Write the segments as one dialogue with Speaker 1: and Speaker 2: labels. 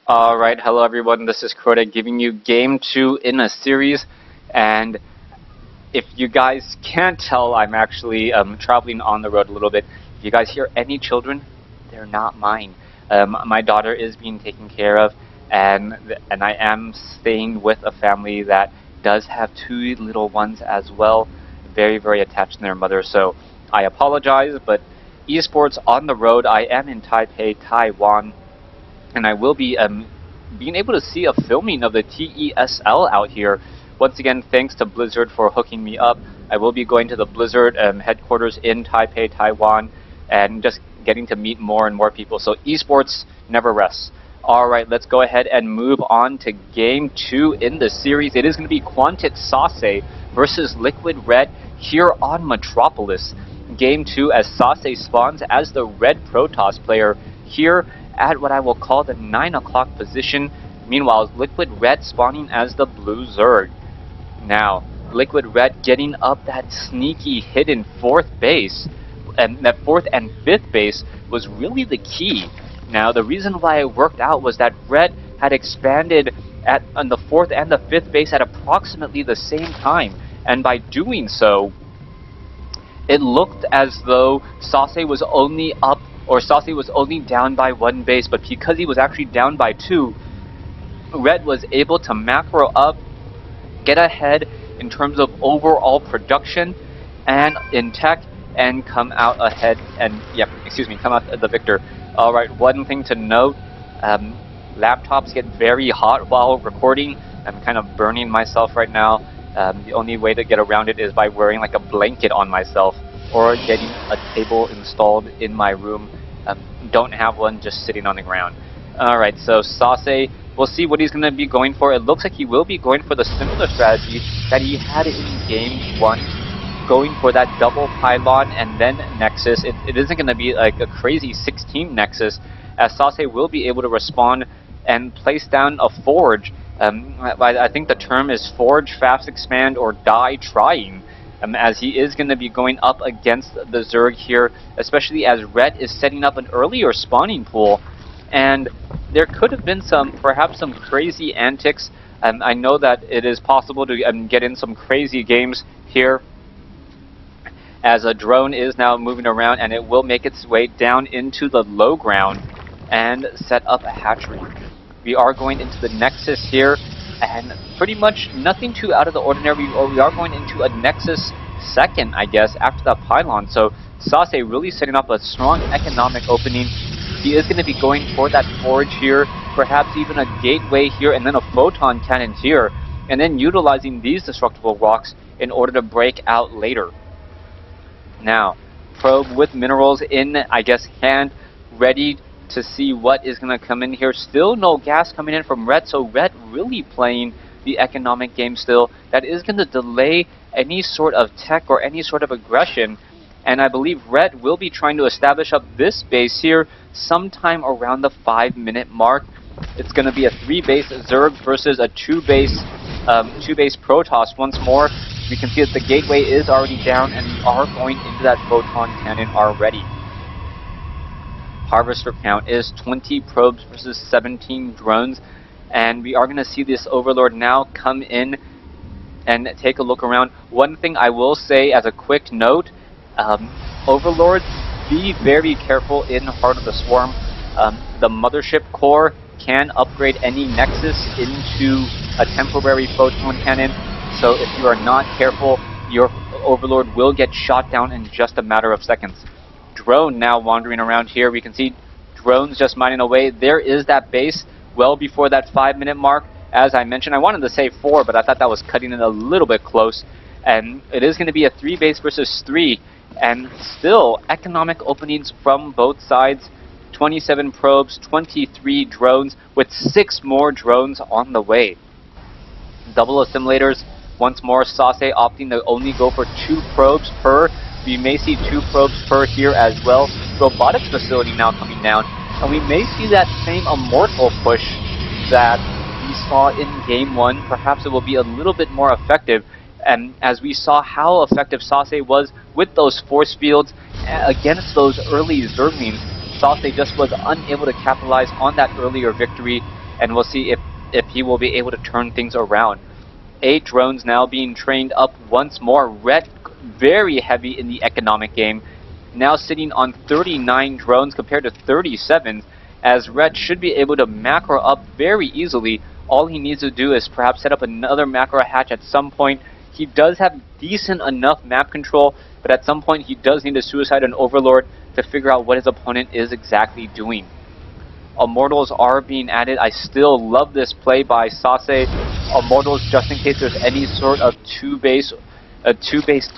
Speaker 1: Alright, hello everyone, this is Crota giving you game 2 in a series, and if you guys can't tell, I'm actually traveling on the road a little bit. If you guys hear any children, they're not mine. My daughter is being taken care of, and I am staying with a family that does have 2 little ones as well, very, very attached to their mother, so I apologize, but esports on the road. I am in Taipei, Taiwan, and I will be being able to see a filming of the TESL out here. Once again, thanks to Blizzard for hooking me up. I will be going to the Blizzard headquarters in Taipei, Taiwan, and just getting to meet more and more people. So esports never rests. Alright, let's go ahead and move on to game 2 in the series. It is going to be Quantic Sase versus Liquid Red here on Metropolis. Game 2 as Sase spawns as the Red Protoss player here at what I will call the 9 o'clock position. Meanwhile, Liquid Red spawning as the Blue Zerg. Now, Liquid Red getting up that sneaky hidden 4th base, and that 4th and 5th base was really the key. Now, the reason why it worked out was that Red had expanded on the 4th and the 5th base at approximately the same time, and by doing so, it looked as though Sase was only up, or Sase was only down by 1 base, but because he was actually down by 2, Red was able to macro up, get ahead in terms of overall production and in tech, and come out ahead and, come out the victor. Alright, one thing to note, laptops get very hot while recording. I'm kind of burning myself right now. The only way to get around it is by wearing like a blanket on myself or getting a table installed in my room. Don't have one, just sitting on the ground. Alright, so Sase, we'll see what he's going to be going for. It looks like he will be going for the similar strategy that he had in game 1, going for that double pylon and then Nexus. It isn't going to be like a crazy 16 Nexus, as Sase will be able to respond and place down a Forge. I think the term is Forge, Fast Expand, or Die Trying, as he is going to be going up against the Zerg here, especially as Red is setting up an earlier spawning pool. And there could have been perhaps some crazy antics. I know that it is possible to get in some crazy games here, as a drone is now moving around and it will make its way down into the low ground and set up a hatchery. We are going into the Nexus here, and pretty much nothing too out of the ordinary. We are going into a Nexus second, I guess, after that pylon. So Sase really setting up a strong economic opening. He is going to be going for that Forge here, perhaps even a gateway here, and then a photon cannon here, and then utilizing these destructible rocks in order to break out later. Now, probe with minerals in, I guess, hand, ready to see what is going to come in here. Still no gas coming in from Red, so Red really playing the economic game still. That is going to delay any sort of tech or any sort of aggression, and I believe Red will be trying to establish up this base here sometime around the 5-minute mark. It's going to be a 3-base Zerg versus a 2-base Protoss once more. We can see that the gateway is already down, and we are going into that photon cannon already. Harvester count is 20 probes versus 17 drones, and we are going to see this Overlord now come in and take a look around. One thing I will say as a quick note, Overlords, be very careful in Heart of the Swarm. The mothership core can upgrade any Nexus into a temporary photon cannon, so if you are not careful, your Overlord will get shot down in just a matter of seconds. Drone now wandering around here. We can see drones just mining away. There is that base well before that 5-minute mark. As I mentioned, I wanted to say 4, but I thought that was cutting it a little bit close. And it is going to be a 3-base versus 3. And still, economic openings from both sides. 27 probes, 23 drones, with 6 more drones on the way. Double assimilators. Once more, Sase opting to only go for 2 probes per. We may see 2 probes per here as well. Robotics facility now coming down. And we may see that same Immortal push that we saw in game 1. Perhaps it will be a little bit more effective. And as we saw how effective Sase was with those force fields against those early Zerglings, Sase just was unable to capitalize on that earlier victory. and we'll see if he will be able to turn things around. 8 drones now being trained up once more. Red very heavy in the economic game, now sitting on 39 drones compared to 37, as Red should be able to macro up very easily. All he needs to do is perhaps set up another macro hatch at some point. He does have decent enough map control, but at some point he does need to suicide an Overlord to figure out what his opponent is exactly doing. Immortals are being added. I still love this play by Sase. Immortals, just in case there's any sort of two-base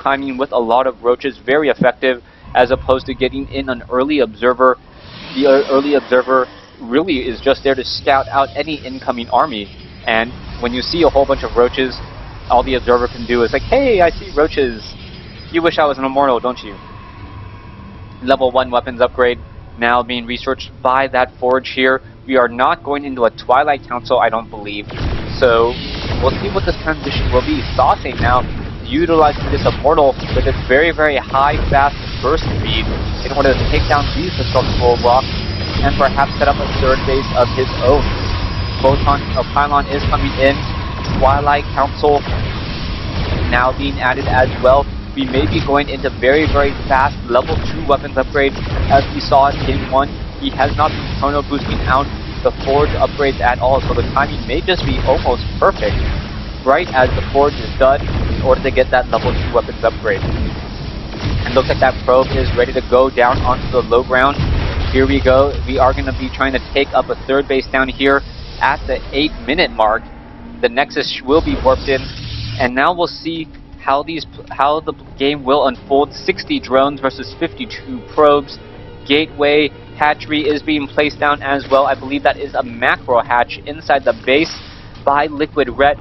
Speaker 1: timing with a lot of roaches, very effective, as opposed to getting in an early observer. The early observer really is just there to scout out any incoming army, and when you see a whole bunch of roaches, all the observer can do is like, hey, I see roaches. You wish I was an immortal, don't you? Level 1 weapons upgrade now being researched by that forge here. We are not going into a Twilight Council, I don't believe. So we'll see what this transition will be. Sase now utilizing this immortal with its very, very high, fast burst speed in order to take down these destructible blocks and perhaps set up a third base of his own. Pylon is coming in. Twilight Council now being added as well. We may be going into very, very fast level 2 weapons upgrade. As we saw in game 1, he has not been chrono boosting out the forge upgrades at all, so the timing may just be almost perfect right as the forge is done in order to get that level 2 weapons upgrade. And looks like that probe is ready to go down onto the low ground. Here we go. We are going to be trying to take up a third base down here at the 8-minute mark. The Nexus will be warped in, and now we'll see how the game will unfold. 60 drones versus 52 probes. Gateway hatchery is being placed down as well. I believe that is a macro hatch inside the base by Liquid Red.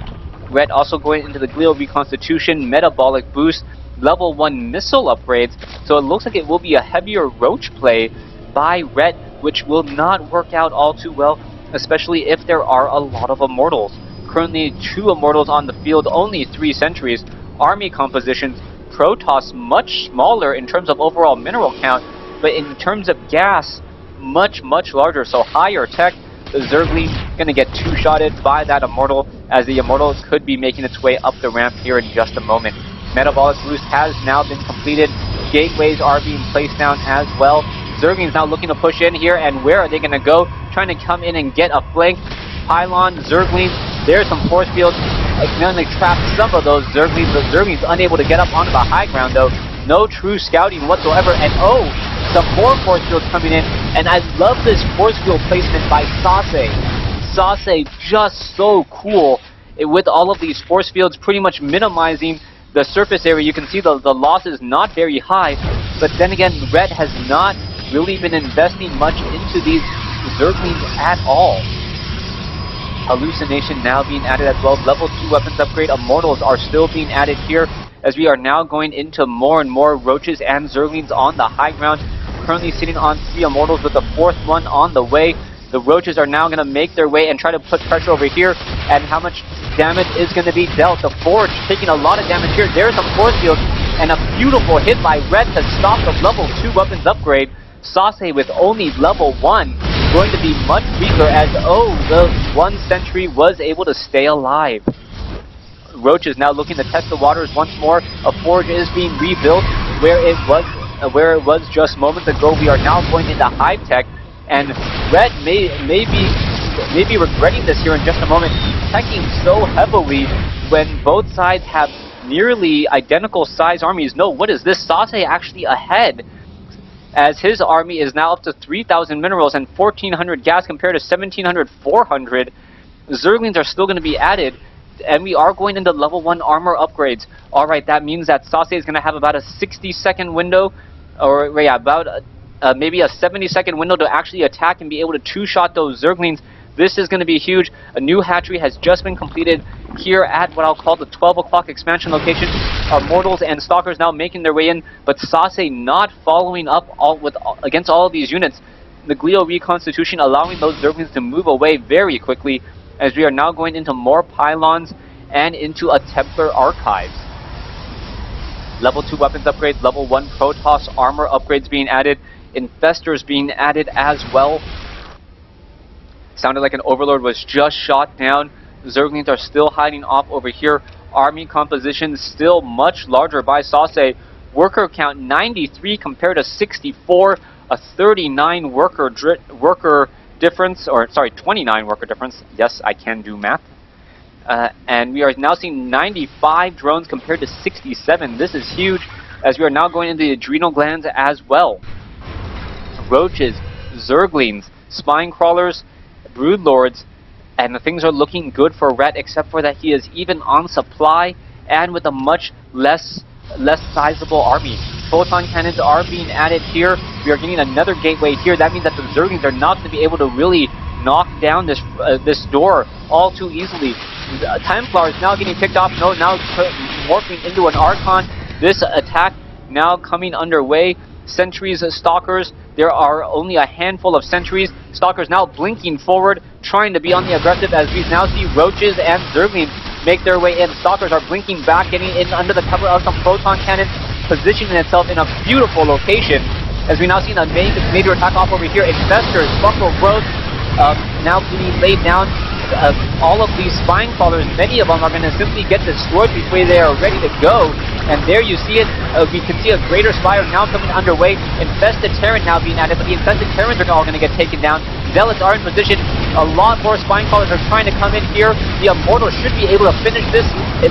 Speaker 1: Red also going into the glial reconstitution, metabolic boost, level 1 missile upgrades. So it looks like it will be a heavier roach play by Red, which will not work out all too well, especially if there are a lot of immortals. Currently 2 immortals on the field, only 3 sentries. Army compositions, Protoss much smaller in terms of overall mineral count, but in terms of gas, much, much larger, so higher tech. The Zergling gonna get 2-shotted by that immortal, as the immortal could be making its way up the ramp here in just a moment. Metabolic boost has now been completed. Gateways are being placed down as well. Zergling's now looking to push in here, and where are they gonna go? Trying to come in and get a flank. Pylon, Zergling, there's some force fields. Gonna trap some of those Zerglings. The Zergling's unable to get up onto the high ground though. No true scouting whatsoever, and oh, some more force fields coming in, and I love this force field placement by Sase. Sase just so cool with all of these force fields pretty much minimizing the surface area. You can see the loss is not very high, but then again, Red has not really been investing much into these Zerglings at all. Hallucination now being added as well. Level 2 weapons upgrade. Immortals are still being added here, as we are now going into more and more roaches and Zerglings on the high ground. Currently sitting on 3 immortals with the 4th one on the way. The roaches are now going to make their way and try to put pressure over here. And how much damage is going to be dealt? The forge taking a lot of damage here. There's a force field and a beautiful hit by Red to stop the level 2 weapons upgrade. Sase with only level 1 going to be much weaker, as the 1 sentry was able to stay alive. Roach is now looking to test the waters once more. A forge is being rebuilt where it was just moments ago. We are now going into hive tech, and Red may be regretting this here in just a moment. He's teching so heavily when both sides have nearly identical size armies. No, what is this? Sase actually ahead, as his army is now up to 3,000 minerals and 1,400 gas compared to 1,700, 400. Zerglings are still going to be added, and we are going into level 1 armor upgrades. Alright, that means that Sase is going to have about a 60-second window, or yeah, about maybe a 70-second window to actually attack and be able to 2-shot those Zerglings. This is going to be huge. A new hatchery has just been completed here at what I'll call the 12 o'clock expansion location. Mortals and Stalkers now making their way in, but Sase not following up against all of these units. The Glial Reconstitution allowing those Zerglings to move away very quickly, as we are now going into more pylons and into a Templar Archives. Level 2 weapons upgrades, level 1 Protoss armor upgrades being added, Infestors being added as well. Sounded like an Overlord was just shot down. Zerglings are still hiding off over here. Army composition still much larger by Sase. Worker count 93 compared to 64. A 39 worker difference, or sorry, 29 worker difference. Yes, I can do math. And we are now seeing 95 drones compared to 67. This is huge, as we are now going into the adrenal glands as well. Roaches, Zerglings, Spine Crawlers, Broodlords, and the things are looking good for Rhett, except for that he is even on supply and with a much less sizable army. Photon cannons are being added here. We are getting another gateway here. That means that the Zerglings are not going to be able to really knock down this door all too easily. Templar is now getting picked off. No, now morphing into an Archon. This attack now coming underway. Sentries, Stalkers. There are only a handful of sentries. Stalkers now blinking forward, trying to be on the aggressive, as we now see Roaches and Zerglings make their way in. Stalkers are blinking back, getting in under the cover of some Proton cannons, positioning itself in a beautiful location. As we now see a major attack off over here. Infestors, Buckle Growth, now being laid down. All of these Spine Crawlers, many of them are going to simply get destroyed before they are ready to go. And there you see it. We can see a Greater Spire now coming underway. Infested Terran now being added, but the Infested Terrans are all going to get taken down. Zealots are in position. A lot more Spine Crawlers are trying to come in here. The Immortals should be able to finish this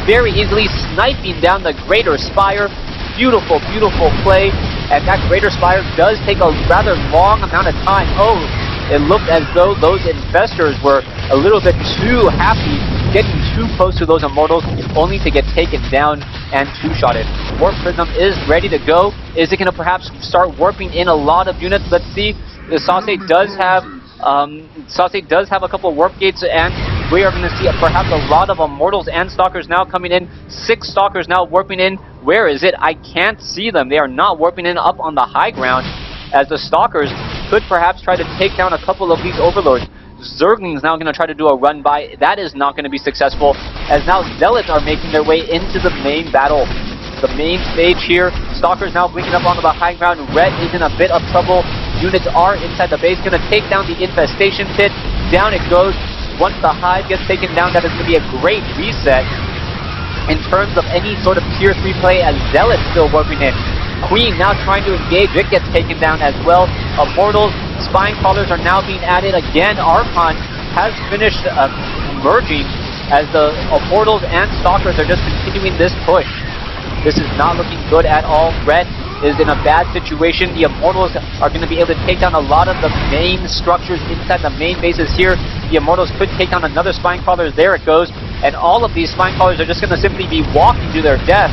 Speaker 1: very easily, sniping down the Greater Spire. Beautiful, beautiful play. And that Greater Spire does take a rather long amount of time. Oh, it looked as though those Infestors were a little bit too happy, getting too close to those Immortals, only to get taken down and two-shotted. Warp Prism is ready to go. Is it going to perhaps start warping in a lot of units? Let's see. The Sase does have a couple of warp gates, and we are going to see perhaps a lot of Immortals and Stalkers now coming in. 6 Stalkers now warping in. Where is it? I can't see them. They are not warping in up on the high ground, as the Stalkers could perhaps try to take down a couple of these Overlords. Zerglings now going to try to do a run by. That is not going to be successful, as now Zealots are making their way into the main battle. The main stage here. Stalkers now blinking up onto the high ground. Red is in a bit of trouble. Units are inside the base, going to take down the Infestation Pit. Down it goes. Once the Hive gets taken down, that is going to be a great reset in terms of any sort of tier 3 play, as Zealots still warping in. Queen now trying to engage. It gets taken down as well. Immortals, Spine Crawlers are now being added again. Archon has finished merging, as the Immortals and Stalkers are just continuing this push. This is not looking good at all. Red is in a bad situation. The Immortals are going to be able to take down a lot of the main structures inside the main bases here. The Immortals could take down another Spine Crawler. There it goes. And all of these Spine Crawlers are just going to simply be walking to their death.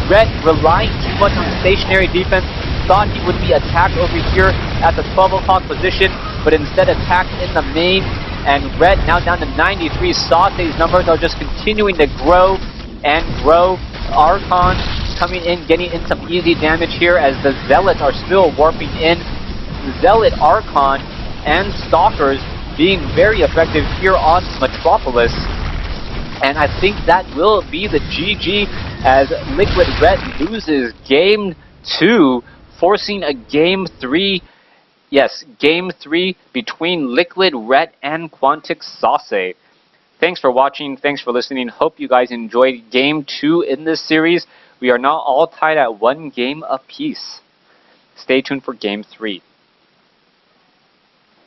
Speaker 1: Red, relying too much on stationary defense, thought he would be attacked over here at the 12 o'clock position, but instead attacked in the main. And Red now down to 93. Sase's numbers are just continuing to grow and grow. Archon coming in, getting in some easy damage here, as the Zealots are still warping in. Zealot, Archon, and Stalkers being very effective here on Metropolis. And I think that will be the GG, as Liquid Red loses Game 2, forcing a Game 3. Yes, Game 3 between Liquid Red and Quantic Sase. Thanks for watching. Thanks for listening. Hope you guys enjoyed Game 2 in this series. We are now all tied at 1 game apiece. Stay tuned for Game 3.